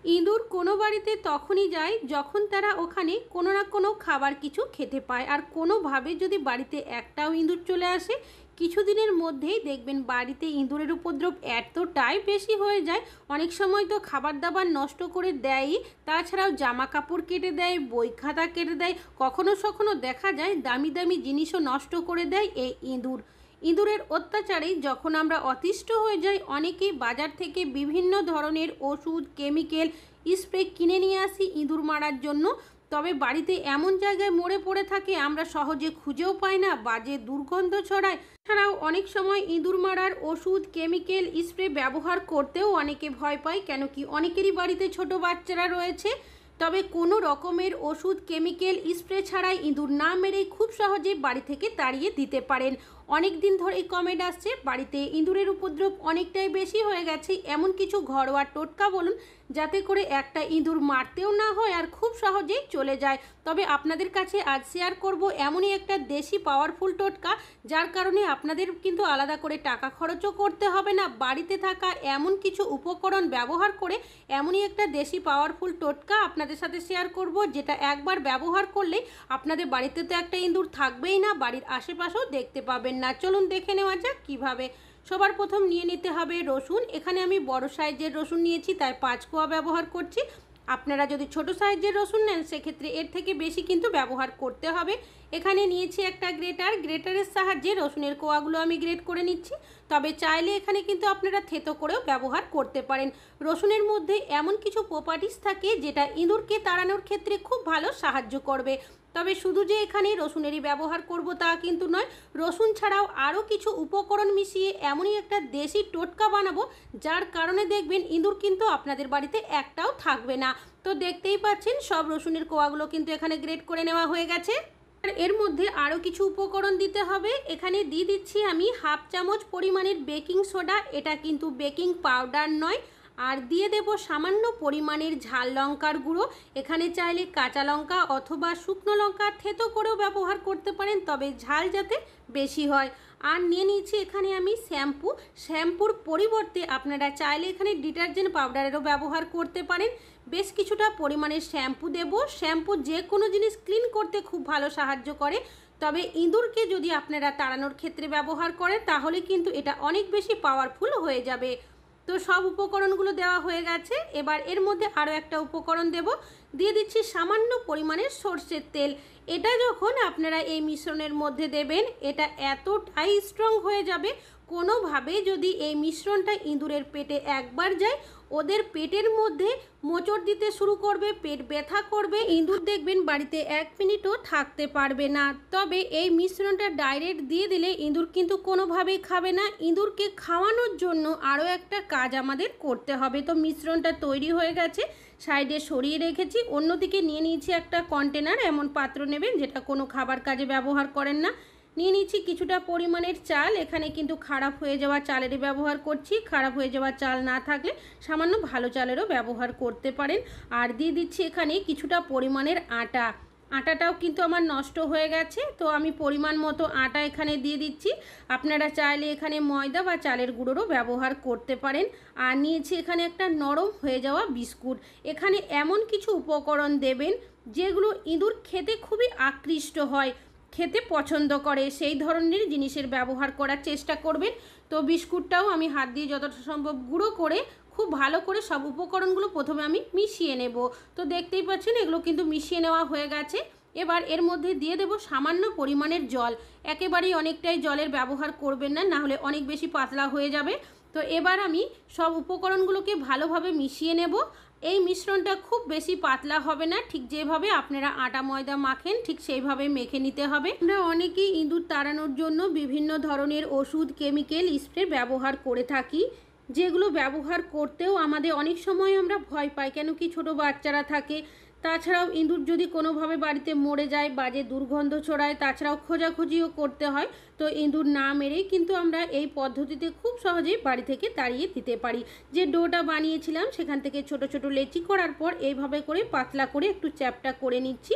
ইঁদুর কোনো বাড়িতে তখনই যায় যখন তারা ওখানে কোনো না কোনো খাবার কিছু খেতে পায়। আর কোনোভাবে যদি বাড়িতে একটাও ইঁদুর চলে আসে, কিছুদিনের মধ্যেই দেখবেন বাড়িতে ইঁদুরের উপদ্রব এতটাই বেশি হয়ে যায়। অনেক সময় তো খাবার দাবার নষ্ট করে দেয়ই, তাছাড়াও জামা কাপড় কেটে দেয়, বই খাতা কেটে দেয়, কখনো কখনো দেখা যায় দামি দামি জিনিসও নষ্ট করে দেয় এই ইঁদুর। ইঁদুরের অত্যাচারে যখন আমরা অতিষ্ঠ হয়ে যাই, অনেকেই বাজার থেকে বিভিন্ন ধরনের ওষুধ, কেমিক্যাল, স্প্রে কিনে নিয়ে আসি ইঁদুর মারার জন্য। তবে বাড়িতে এমন জায়গায় মরে পড়ে থাকে আমরা সহজে খুঁজেও পাই না, বাজে দুর্গন্ধ ছড়ায়। এছাড়াও অনেক সময় ইঁদুর মারার ওষুধ, কেমিক্যাল, স্প্রে ব্যবহার করতেও অনেকে ভয় পায়, কেন কি অনেকেরই বাড়িতে ছোট বাচ্চারা রয়েছে। তবে কোনো রকমের ওষুধ, কেমিক্যাল, স্প্রে ছাড়াই ইঁদুর না মেরেই খুব সহজে বাড়ি থেকে তাড়িয়ে দিতে পারেন। অনেক দিন ধরেই কমেন্ট আসছে বাড়িতে ইঁদুরের উপদ্রব অনেকটাই বেশি হয়ে গেছে, এমন কিছু ঘরোয়া টোটকা বলুন যাতে করে একটা ইঁদুর মারতেও না হয় আর খুব সহজেই চলে যায়। তবে আপনাদের কাছে আজ শেয়ার করব এমনই একটা দেশি পাওয়ারফুল টোটকা, যার কারণে আপনাদের কিন্তু আলাদা করে টাকা খরচও করতে হবে না। বাড়িতে থাকা এমন কিছু উপকরণ ব্যবহার করে এমনই একটা দেশি পাওয়ারফুল টোটকা আপনাদের সাথে শেয়ার করব, যেটা একবার ব্যবহার করলেই আপনাদের বাড়িতে তো একটা ইঁদুর থাকবেই না, বাড়ির আশেপাশেও দেখতে পাবেন না। চলুন দেখে নেওয়া যাক কীভাবে। সবার প্রথম নিয়ে নিতে হবে রসুন। এখানে আমি বড় সাইজের রসুন নিয়েছি, তাই 5 কোয়া ব্যবহার করছি। আপনারা যদি ছোট সাইজের রসুন নেন সেক্ষেত্রে এর থেকে বেশি কিন্তু ব্যবহার করতে হবে। এখানে নিয়েছি একটা গ্রেটারের সাহায্যে রসুনের কোয়াগুলো আমি গ্রেট করে নিচ্ছি। তবে চাইলে এখানে কিন্তু আপনারা থেতো করেও ব্যবহার করতে পারেন। রসুনের মধ্যে এমন কিছু প্রপার্টিস থাকে যেটা ইঁদুরকে তাড়ানোর ক্ষেত্রে খুব ভালো সাহায্য করবে। তবে শুধু যে এখানে রসুনেরই ব্যবহার করব তা কিন্তু নয়, রসুন ছাড়াও আরও কিছু উপকরণ মিশিয়ে এমনই একটা দেশি টোটকা বানাবো, যার কারণে দেখবেন ইঁদুর কিন্তু আপনাদের বাড়িতে একটাও থাকবে না। তো দেখতেই পাচ্ছেন সব রসুনের কোয়াগুলো কিন্তু এখানে গ্রেট করে নেওয়া হয়ে গেছে। আর এর মধ্যে আরও কিছু উপকরণ দিতে হবে। এখানে দিয়ে দিচ্ছি আমি 1/2 চামচ পরিমাণের বেকিং সোডা, এটা কিন্তু বেকিং পাউডার নয়। আর দিয়ে দেব সামান্য পরিমাণের ঝাল লঙ্কার গুঁড়ো। এখানে চাইলে কাঁচা লঙ্কা অথবা শুকনো লঙ্কা থেতো করেও ব্যবহার করতে পারেন, তবে ঝাল যাতে বেশি হয়। আর নিয়ে নিচ্ছি এখানে আমি শ্যাম্পুর পরিবর্তে আপনারা চাইলে এখানে ডিটারজেন্ট পাউডারেরও ব্যবহার করতে পারেন। বেশ কিছুটা পরিমাণের শ্যাম্পু দেব। শ্যাম্পু যে কোনো জিনিস ক্লিন করতে খুব ভালো সাহায্য করে, তবে ইঁদুরকে যদি আপনারা তাড়ানোর ক্ষেত্রে ব্যবহার করেন তাহলে কিন্তু এটা অনেক বেশি পাওয়ারফুল হয়ে যাবে। তো সব উপকরণগুলো দেওয়া হয়ে গেছে। এবার এর মধ্যে আরও একটা উপকরণ দেব, দিয়ে দিচ্ছি সামান্য পরিমাণের সরষের তেল। এটা যখন আপনারা এই মিশ্রণের মধ্যে দেবেন, এটা এতটাই স্ট্রং হয়ে যাবে, কোনোভাবে যদি এই মিশ্রণটা ইঁদুরের পেটে একবার যায়, ওদের পেটের মধ্যে মোচড় দিতে শুরু করবে, পেট ব্যথা করবে, ইঁদুর দেখবেন বাড়িতে 1 মিনিটও থাকতে পারবে না। তবে এই মিশ্রণটা ডাইরেক্ট দিয়ে দিলে ইঁদুর কিন্তু কোনোভাবেই খাবে না। ইঁদুরকে খাওয়ানোর জন্য আরও একটা কাজ আমাদের করতে হবে। তো মিশ্রণটা তৈরি হয়ে গেছে, সাইডে সরিয়ে রেখেছি। অন্যদিকে নিয়ে নিয়েছি একটা কন্টেনার, এমন পাত্র নেবেন যেটা কোনো খাবার কাজে ব্যবহার করেন না। নিয়ে নিচ্ছি কিছুটা পরিমাণের চাল। এখানে কিন্তু খারাপ হয়ে যাওয়া চালেরই ব্যবহার করছি, খারাপ হয়ে যাওয়া চাল না থাকলে সামান্য ভালো চালেরও ব্যবহার করতে পারেন। আর দিয়ে দিচ্ছি এখানে কিছুটা পরিমাণের আটা। আটাটাও কিন্তু আমার নষ্ট হয়ে গেছে, তো আমি পরিমাণ মতো আটা এখানে দিয়ে দিচ্ছি। আপনারা চাইলে এখানে ময়দা বা চালের গুঁড়োরও ব্যবহার করতে পারেন। আর নিয়েছি এখানে একটা নরম হয়ে যাওয়া বিস্কুট। এখানে এমন কিছু উপকরণ দেবেন যেগুলো ইঁদুর খেতে খুবই আকৃষ্ট হয়, খেতে পছন্দ করে, সেই ধরনের জিনিসের ব্যবহার করার চেষ্টা করবেন। তো বিস্কুটটাও আমি হাত দিয়ে যতটা সম্ভব গুঁড়ো করে খুব ভালো করে সব উপকরণগুলো প্রথমে আমি মিশিয়ে নেব। তো দেখতেই পাচ্ছেন এগুলো কিন্তু মিশিয়ে নেওয়া হয়ে গেছে। এবার এর মধ্যে দিয়ে দেব সামান্য পরিমাণের জল। একেবারেই অনেকটাই জলের ব্যবহার করবেন না, নাহলে অনেক বেশি পাতলা হয়ে যাবে। তো এবার আমি সব উপকরণগুলোকে ভালোভাবে মিশিয়ে নেব। এই মিশ্রণটা খুব বেশি পাতলা হবে না, ঠিক যেভাবে আপনারা আটা ময়দা মাখেন ঠিক সেইভাবে মেখে নিতে হবে। আমরা অনেকেই ইঁদুর তাড়ানোর জন্য বিভিন্ন ধরনের ওষুধ, কেমিক্যাল, স্প্রে ব্যবহার করে থাকি, যেগুলো ব্যবহার করতেও আমাদের অনেক সময় আমরা ভয় পাই, কেন কি ছোট বাচ্চারা থাকে। তাছাড়াও ইঁদুর যদি কোনোভাবে বাড়িতে মরে যায়, বাজে দুর্গন্ধ ছড়ায়, তাছাড়াও খোঁজাখুঁজিও করতে হয়। তো ইঁদুর না মেরেই কিন্তু আমরা এই পদ্ধতিতে খুব সহজেই বাড়ি থেকে তাড়িয়ে দিতে পারি। যে ডোটা বানিয়েছিলাম সেখান থেকে ছোট ছোট লেচি করার পর এইভাবে করে পাতলা করে একটু চ্যাপটা করে নিচ্ছি।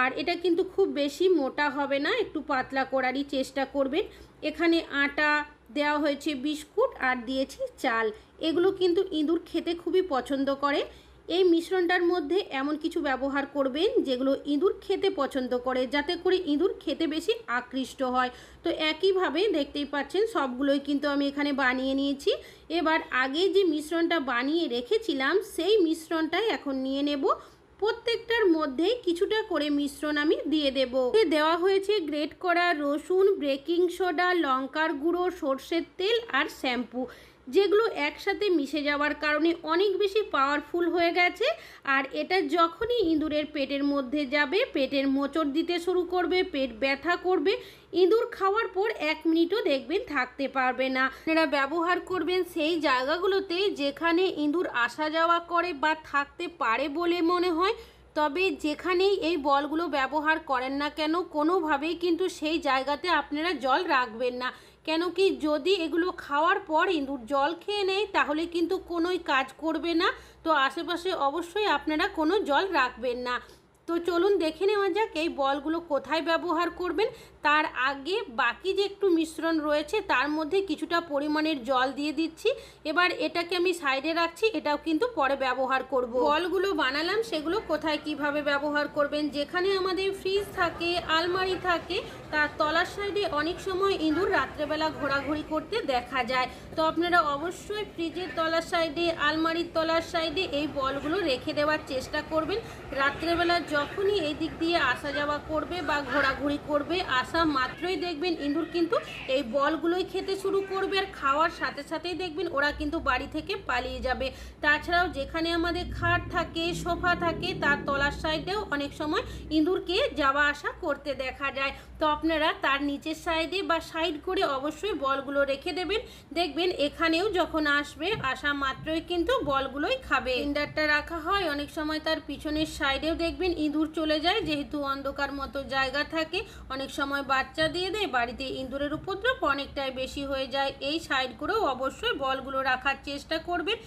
আর এটা কিন্তু খুব বেশি মোটা হবে না, একটু পাতলা করারই চেষ্টা করবেন। এখানে আটা দেওয়া হয়েছে, বিস্কুট আর দিয়েছি চাল। এগুলো কিন্তু ইঁদুর খেতে খুবই পছন্দ করে। এই মিশ্রণটার মধ্যে এমন কিছু ব্যবহার করবেন যেগুলো ইঁদুর খেতে পছন্দ করে, যাতে করে ইঁদুর খেতে বেশি আকৃষ্ট হয়। তো একইভাবে দেখতেই পাচ্ছেন সবগুলোই কিন্তু আমি এখানে বানিয়ে নিয়েছি। এবার আগে যে মিশ্রণটা বানিয়ে রেখেছিলাম সেই মিশ্রণটাই এখন নিয়ে নেব। প্রত্যেকটার মধ্যেই কিছুটা করে মিশ্রণ আমি দিয়ে দেব। দেওয়া হয়েছে গ্রেট করা রসুন, বেকিং সোডা, লঙ্কার গুঁড়ো, সর্ষের তেল আর শ্যাম্পু, যেগুলো একসাথে মিশে যাওয়ার কারণে অনেক বেশি পাওয়ারফুল হয়ে গেছে। আর এটা যখনই ইঁদুরের পেটের মধ্যে যাবে, পেটের মোচড় দিতে শুরু করবে, পেট ব্যথা করবে, ইঁদুর খাওয়ার পর 1 মিনিটও দেখবেন থাকতে পারবে না। আপনারা ব্যবহার করবেন সেই জায়গাগুলোতে যেখানে ইঁদুর আসা যাওয়া করে বা থাকতে পারে বলে মনে হয়। তবে যেখানেই এই বলগুলো ব্যবহার করেন না কেন, কোনোভাবেই কিন্তু সেই জায়গাতে আপনারা জল রাখবেন না। কেন কি, যদি এগুলো খাওয়ার পর ইঁদুর জল খেয়ে নেয় তাহলে কিন্তু কোনোই কাজ করবে না। তো আশেপাশে অবশ্যই আপনারা কোনো জল রাখবেন না। তো চলুন দেখে নেওয়া যাক এই বলগুলো কোথায় ব্যবহার করবেন। তার আগে বাকি যে একটু মিশ্রণ রয়েছে তার মধ্যে কিছুটা পরিমাণের জল দিয়ে দিচ্ছি। এবার এটাকে আমি সাইডে রাখছি, এটাও কিন্তু পরে ব্যবহার করব। বলগুলো বানালাম সেগুলো কোথায় কিভাবে ব্যবহার করবেন। যেখানে আমাদের ফ্রিজ থাকে, আলমারি থাকে, তার তলার সাইডে অনেক সময় ইঁদুর রাত্রেবেলা ঘোরাঘুরি করতে দেখা যায়। তো আপনারা অবশ্যই ফ্রিজের তলার সাইডে, আলমারির তলার সাইডে এই বলগুলো রেখে দেওয়ার চেষ্টা করবেন। রাত্রেবেলা যখনই এই দিক দিয়ে আসা যাওয়া করবে বা ঘোরাঘুরি করবে, আসা মাত্রই দেখবেন ইঁদুর কিন্তু এই বলগুলোই খেতে শুরু করবে, আর খাওয়ার সাথে সাথেই দেখবেন ওরা কিন্তু বাড়ি থেকে পালিয়ে যাবে। তাছাড়াও যেখানে আমাদের খাট থাকে, সোফা থাকে, তার তলার সাইডেও অনেক সময় ইঁদুরকে যাওয়া আসা করতে দেখা যায়। তো আপনারা তার নিচের সাইডে বা সাইড করে অবশ্যই বলগুলো রেখে দেবেন। দেখবেন এখানেও যখন আসবে, আসা মাত্রই কিন্তু বলগুলোই খাবে। সিলিন্ডারটা রাখা হয় অনেক সময় তার পিছনের সাইডেও দেখবেন ইঁদুর চলে যায়, যেহেতু অন্ধকার মতো জায়গা থাকে। অনেক সময় বাচ্চা দিয়ে দেয়, বাড়িতে ইঁদুরের উপদ্রব অনেকটাই বেশি হয়ে যায়। এই সাইড করেও অবশ্যই বলগুলো রাখার চেষ্টা করবেন।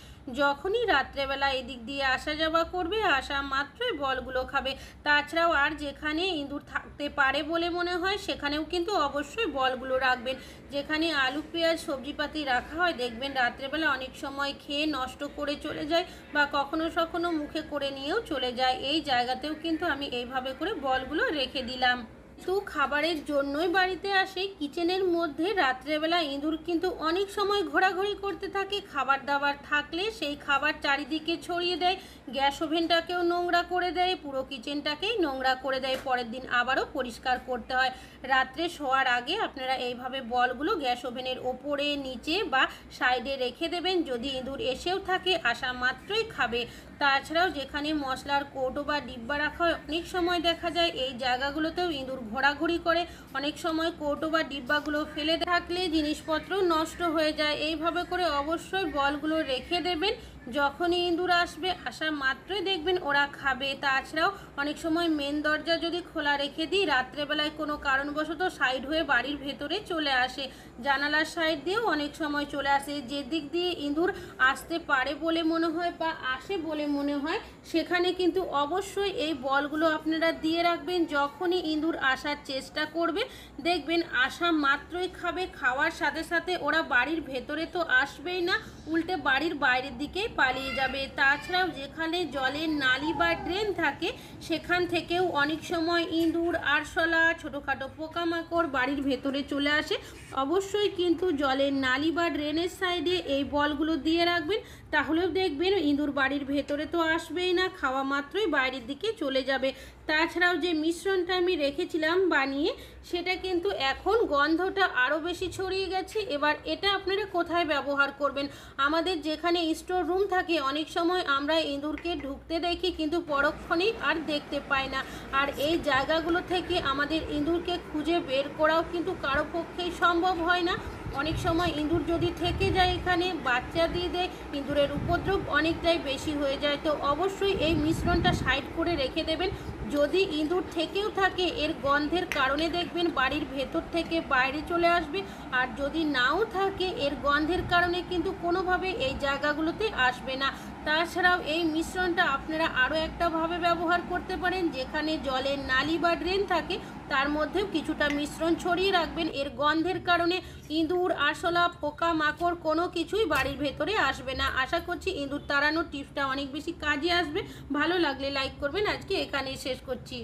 যখনই রাত্রেবেলা এদিক দিয়ে আসা যাওয়া করবে, আসা মাত্রই বলগুলো খাবে। তাছাড়াও আর যেখানে ইঁদুর থাকতে পারে বলে মনে হয় সেখানেও কিন্তু অবশ্যই বলগুলো রাখবেন। যেখানে আলু, পেঁয়াজ, সবজিপাতি রাখা হয় দেখবেন রাত্রেবেলা অনেক সময় খেয়ে নষ্ট করে চলে যায় বা কখনো কখনো মুখে করে নিয়েও চলে যায়। এই জায়গাতেও কিন্তু আমি এইভাবে করে বলগুলো রেখে দিলাম। তো খাবারের জন্যই বাড়িতে আসে, কিচেনের মধ্যে রাত্রেবেলা ইঁদুর কিন্তু অনেক সময় ঘোরাঘুরি করতে থাকে। খাবার দাবার থাকলে সেই খাবার চারিদিকে ছড়িয়ে দেয়, গ্যাস ওভেনটাকেও নোংরা করে দেয়, পুরো কিচেনটাকেই নোংরা করে দেয়। পরের দিন আবারও পরিষ্কার করতে হয়। রাত্রে শোয়ার আগে আপনারা এইভাবে বলগুলো গ্যাস ওভেনের ওপরে, নিচে বা সাইডে রেখে দেবেন। যদি ইঁদুর এসেও থাকে, আসা মাত্রই খাবে। তাছাড়াও যেখানে মশলার কৌটো বা ডিব্বা রাখা হয়, অনেক সময় দেখা যায় এই জায়গাগুলোতেও ইঁদুর ঘোরাঘুরি করে। অনেক সময় কৌটো বা ডিব্বাগুলো ফেলে থাকলে জিনিসপত্র নষ্ট হয়ে যায়। এইভাবে করে অবশ্যই বলগুলো রেখে দেবেন। যখনই ইঁদুর আসবে, আসা মাত্রই দেখবেন ওরা খাবে। তাছাড়াও অনেক সময় মেন দরজা যদি খোলা রেখে দিই, রাত্রেবেলায় কোনো কারণবশত সাইড হয়ে বাড়ির ভেতরে চলে আসে, জানালার সাইড দিয়েও অনেক সময় চলে আসে। যে দিক দিয়ে ইঁদুর আসতে পারে বলে মনে হয় বা আসে বলে মনে হয়, সেখানে কিন্তু অবশ্যই এই বলগুলো আপনারা দিয়ে রাখবেন। যখনই ইঁদুর আসার চেষ্টা করবে, দেখবেন আসা মাত্রই খাবে। খাওয়ার সাথে সাথে ওরা বাড়ির ভেতরে তো আসবেই না, উল্টে বাড়ির বাইরের দিকেই পালিয়ে যাবে। তাছাড়াও যেখানে জলের নালি বা ড্রেন থাকে, সেখান থেকেও অনেক সময় ইঁদুর, আরশোলা, ছোটোখাটো পোকামাকড় বাড়ির ভেতরে চলে আসে। অবশ্যই কিন্তু জলের নালি বা ড্রেনের সাইডে এই বলগুলো দিয়ে রাখবেন, তাহলেও দেখবেন ইঁদুর বাড়ির ভেতরে তো আসবেই না, খাওয়া মাত্রই বাইরের দিকে চলে যাবে। তাছাড়াও যে মিশ্রণটা আমি রেখেছিলাম বানিয়ে, সেটা কিন্তু এখন গন্ধটা আরও বেশি ছড়িয়ে গেছে। এবার এটা আপনারা কোথায় ব্যবহার করবেন। আমাদের যেখানে স্টোর রুম থাকে, অনেক সময় আমরা ইঁদুরকে ঢুকতে দেখি কিন্তু পরক্ষণেই আর দেখতে পাই না। আর এই জায়গাগুলো থেকে আমাদের ইঁদুরকে খুঁজে বের করাও কিন্তু কারো পক্ষেই সম্ভব হয় না। অনেক সময় ইঁদুর যদি থেকে যায়, এখানে বাচ্চা দিয়ে দেয়, ইঁদুরের উপদ্রব অনেকটাই বেশি হয়ে যায়। তো অবশ্যই এই মিশ্রণটা সাইড করে রেখে দেবেন। যদি ইঁদুর থেকেও থাকে, এর গন্ধের কারণে দেখবেন বাড়ির ভেতর থেকে বাইরে চলে আসবে। আর যদি নাও থাকে, এর গন্ধের কারণে কিন্তু কোনোভাবে এই জায়গাগুলোতে আসবে না। তাছাড়াও এই মিশ্রণটা আপনারা আরও একটা ভাবে ব্যবহার করতে পারেন, যেখানে জলের নালি বা ড্রেন থাকে তার মধ্যেও কিছুটা মিশ্রণ ছড়িয়ে রাখবেন। এর গন্ধের কারণে ইঁদুর, আরশোলা, পোকা মাকড় কোনো কিছুই বাড়ির ভেতরে আসবে না। আশা করছি ইঁদুর তাড়ানোর টিপসটা অনেক বেশি কাজে আসবে। ভালো লাগলে লাইক করবেন। আজকে এখানেই শেষ করছি।